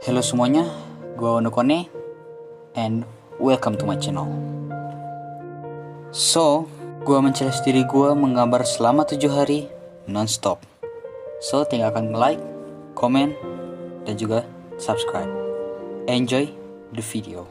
Halo semuanya, gue Onokone and welcome to my channel. So, gue men-challenge diri gue menggambar selama 7 hari non-stop. So, tinggalkan like, comment, dan juga subscribe. Enjoy the video.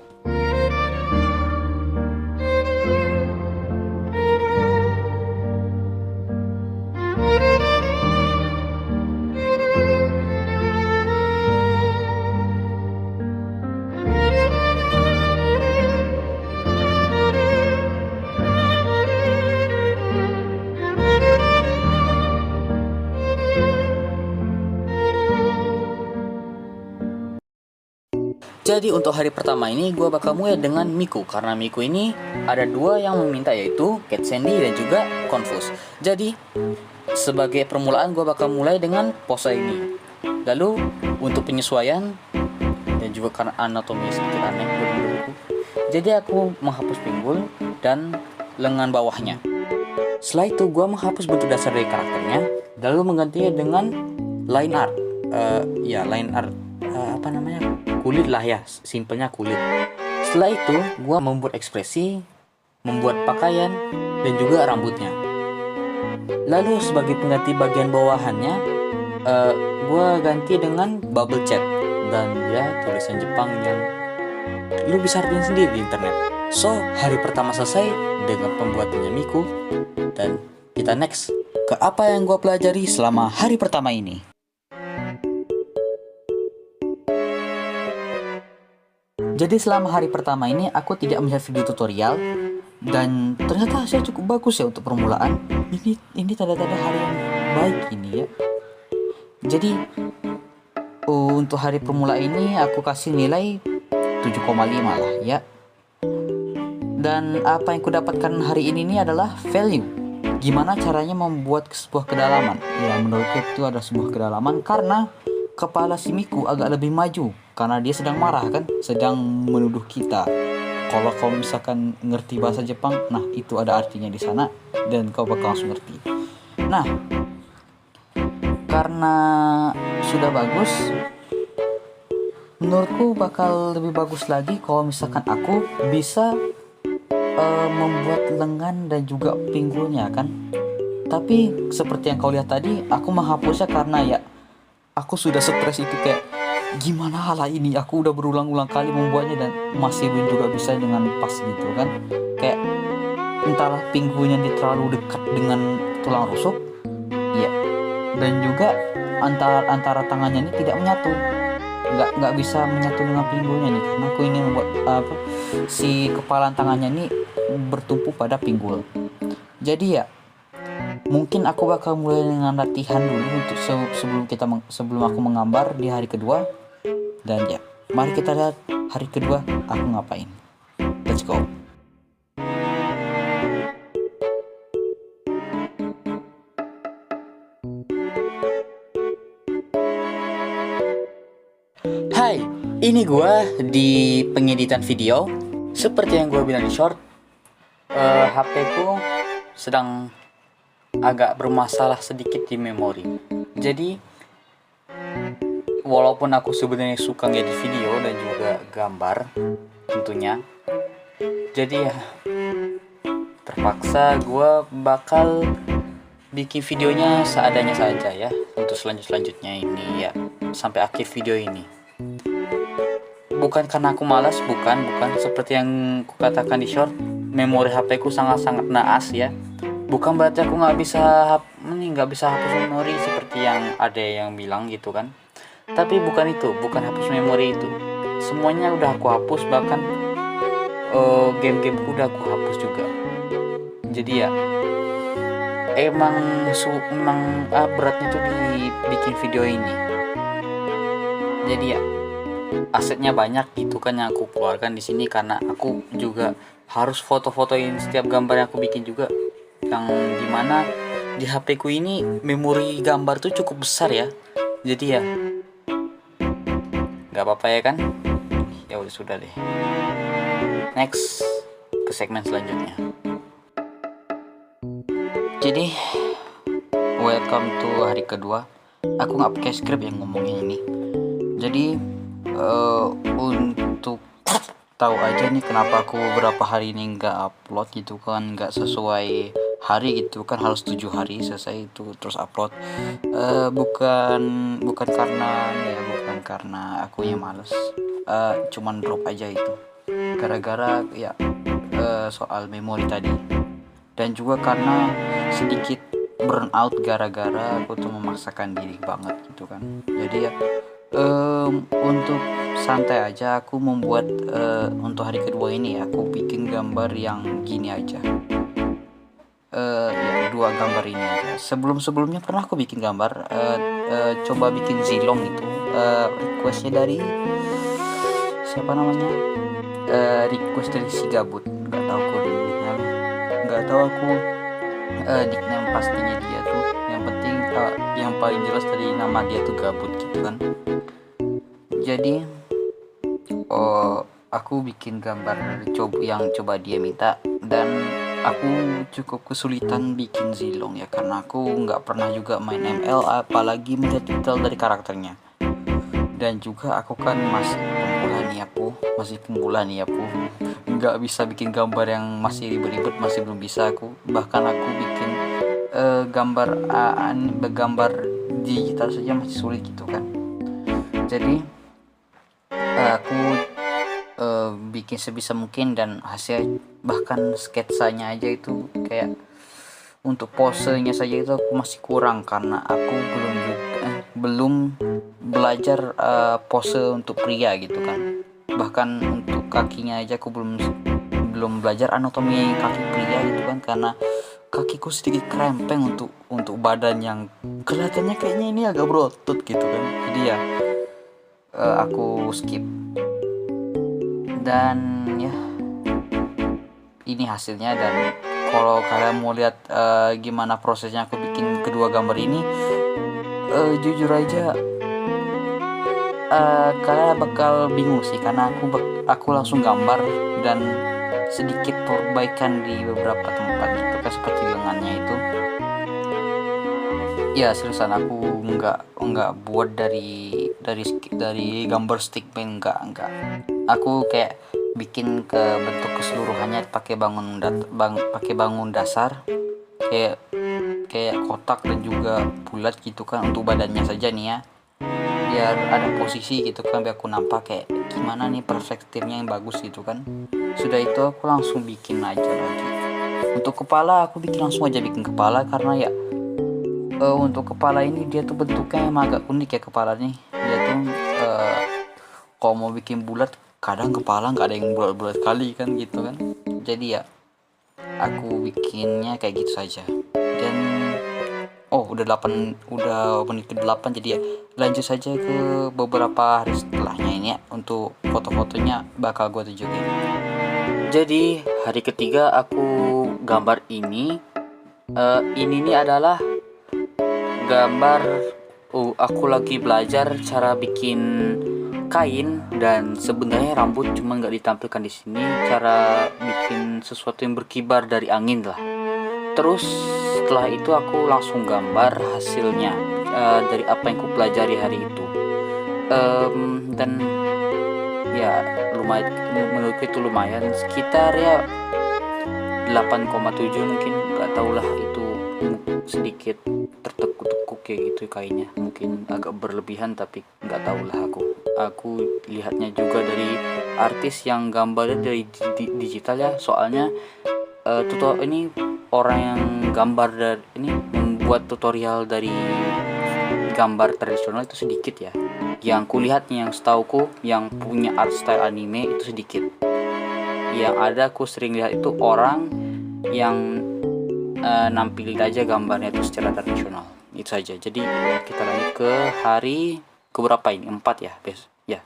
Jadi untuk hari pertama ini gue bakal mulai dengan Miku. Karena Miku ini ada dua yang meminta, yaitu Cat Sandy dan juga Confuse. Jadi sebagai permulaan gue bakal mulai dengan pose ini. Lalu untuk penyesuaian dan juga karena anatomi sedikit aneh menurutku, jadi aku menghapus pinggul dan lengan bawahnya. Setelah itu gue menghapus bentuk dasar dari karakternya, lalu menggantinya dengan line art. Line art kulit lah ya, simpelnya kulit. Setelah itu gue membuat ekspresi, membuat pakaian, dan juga rambutnya. Lalu sebagai pengganti bagian bawahannya, gue ganti dengan bubble chat, dan ya tulisan Jepang yang lu bisa artiin sendiri di internet. So, hari pertama selesai dengan pembuatannya Miku, dan kita next ke apa yang gue pelajari selama hari pertama ini. Jadi selama hari pertama ini aku tidak melihat video tutorial, dan ternyata hasilnya cukup bagus ya untuk permulaan. Ini tanda-tanda hari yang baik ini ya. Jadi untuk hari permulaan ini aku kasih nilai 7,5 lah ya. Dan apa yang kudapatkan hari ini adalah value. Gimana caranya membuat sebuah kedalaman? Ya menurutku itu ada sebuah kedalaman karena kepala si Miku agak lebih maju karena dia sedang marah kan, sedang menuduh kita. Kalau kau misalkan ngerti bahasa Jepang, nah itu ada artinya di sana dan kau bakal langsung ngerti. Nah, karena sudah bagus, menurutku bakal lebih bagus lagi kalau misalkan aku bisa membuat lengan dan juga pinggulnya kan. Tapi seperti yang kau lihat tadi, aku menghapusnya karena ya aku sudah stres itu, kayak gimana hal ini, aku udah berulang-ulang kali membuatnya dan masih belum juga bisa dengan pas gitu kan. Kayak entahlah pinggulnya dia terlalu dekat dengan tulang rusuk ya, dan juga antara tangannya ini tidak menyatu, nggak bisa menyatu dengan pinggulnya nih, karena aku ingin membuat si kepala tangannya ini bertumpu pada pinggul. Jadi ya mungkin aku bakal mulai dengan latihan dulu untuk sebelum aku menggambar di hari kedua. Dan ya, mari kita lihat hari kedua aku ngapain. Let's go. Hai, ini gue di pengeditan video. Seperti yang gue bilang di short, HP ku sedang agak bermasalah sedikit di memori. Jadi walaupun aku sebenarnya suka ngedit video dan juga gambar tentunya, jadi ya terpaksa gue bakal bikin videonya seadanya saja ya untuk selanjutnya ini ya, sampai akhir video ini. Bukan karena aku malas, bukan seperti yang kukatakan di short, memori HP ku sangat-sangat naas ya. Bukan berarti aku nggak bisa hapus memori seperti yang ada yang bilang gitu kan. Tapi bukan hapus memori itu. Semuanya udah aku hapus, bahkan game-game udah aku hapus juga. Jadi ya emang beratnya tuh dibikin video ini. Jadi ya asetnya banyak gitu kan yang aku keluarkan di sini, karena aku juga harus foto-fotoin setiap gambar yang aku bikin juga, yang dimana di HP ku ini memori gambar tuh cukup besar ya. Jadi ya nggak apa-apa ya kan. Ya udah, sudah deh, next ke segmen selanjutnya. Jadi welcome to hari kedua. Aku nggak pakai script yang ngomongin ini. Jadi Untuk tahu aja nih kenapa aku beberapa hari ini nggak upload gitu kan, nggak sesuai hari gitu kan, harus 7 hari selesai itu terus upload. Bukan bukan karena nih ya, bukan karena akunya males, cuman drop aja itu gara-gara ya soal memori tadi, dan juga karena sedikit burnout gara-gara aku tuh memaksakan diri banget gitu kan. Jadi ya untuk santai aja aku membuat untuk hari kedua ini aku bikin gambar yang gini aja. Ya 2 gambar ini aja. Sebelumnya pernah aku bikin gambar, coba bikin zilong itu, requestnya dari siapa namanya, request dari si gabut, nggak tahu aku nickname, nggak tahu aku nickname pastinya dia tuh. Yang penting yang paling jelas dari nama dia tuh gabut gitu kan. Jadi aku bikin gambar yang coba dia minta, dan aku cukup kesulitan bikin zilong ya, karena aku nggak pernah juga main ML apalagi melihat detail dari karakternya, dan juga aku kan masih pemula nih aku nggak bisa bikin gambar yang masih ribet-ribet, masih belum bisa aku. Bahkan aku bikin gambar digital saja masih sulit gitu kan. Jadi aku bikin sebisa mungkin, dan hasil bahkan sketsanya aja itu kayak untuk posenya saja itu aku masih kurang, karena aku belum belajar pose untuk pria gitu kan. Bahkan untuk kakinya aja aku belum belajar anatomi kaki pria gitu kan, karena kakiku sedikit krempeng untuk badan yang kelihatannya kayaknya ini agak berotot gitu kan. Jadi ya aku skip, dan ya ini hasilnya. Dan kalau kalian mau lihat gimana prosesnya aku bikin kedua gambar ini, jujur aja kalian bakal bingung sih, karena aku langsung gambar dan sedikit perbaikan di beberapa tempat gitu kan, seperti lengannya itu. Ya seriusan, aku nggak buat dari gambar stickman, nggak. Aku kayak bikin ke bentuk keseluruhannya pakai bangun dasar, kayak kotak dan juga bulat gitu kan untuk badannya saja nih ya, biar ada posisi gitu kan, biar aku nampak kayak gimana nih perspektifnya yang bagus gitu kan. Sudah itu aku langsung bikin aja lagi. Untuk kepala aku langsung aja bikin kepala, karena ya untuk kepala ini dia tuh bentuknya emang agak unik ya kepalanya. Dia tuh kalau mau bikin bulat, kadang kepala nggak ada yang bulat-bulat kali kan gitu kan. Jadi ya aku bikinnya kayak gitu saja. Dan udah menit ke-8, jadi ya lanjut saja ke beberapa hari setelahnya ini ya. Untuk foto-fotonya bakal gue tunjukin. Jadi hari ketiga aku gambar ini. Ini nih adalah gambar aku lagi belajar cara bikin kain, dan sebenarnya rambut cuma nggak ditampilkan di sini, cara bikin sesuatu yang berkibar dari angin lah. Terus setelah itu aku langsung gambar hasilnya dari apa yang aku pelajari hari itu. Dan ya lumayan, menurutku itu lumayan, sekitar ya 8,7 mungkin, nggak tahulah itu sedikit tertekuk-tekuk kayak gitu kayaknya, mungkin agak berlebihan, tapi nggak tahulah aku lihatnya juga dari artis yang gambarnya dari digital ya, soalnya tutorial ini orang yang gambar dari ini membuat tutorial dari gambar tradisional itu sedikit ya, yang kulihatnya, yang setauku yang punya art style anime itu sedikit. Yang ada aku sering lihat itu orang yang nampilin aja gambarnya itu secara tradisional. Itu saja. Jadi ya, kita lanjut ke hari keberapa ini? 4 ya, ya.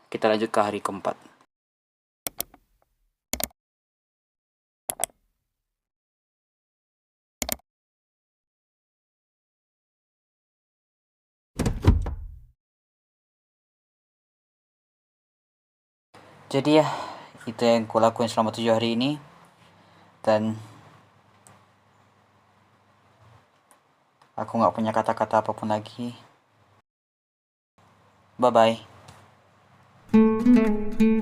Kita lanjut ke hari keempat. Jadi ya itu yang aku lakuin selama 7 hari ini, dan aku nggak punya kata-kata apapun lagi. Bye bye. Bye.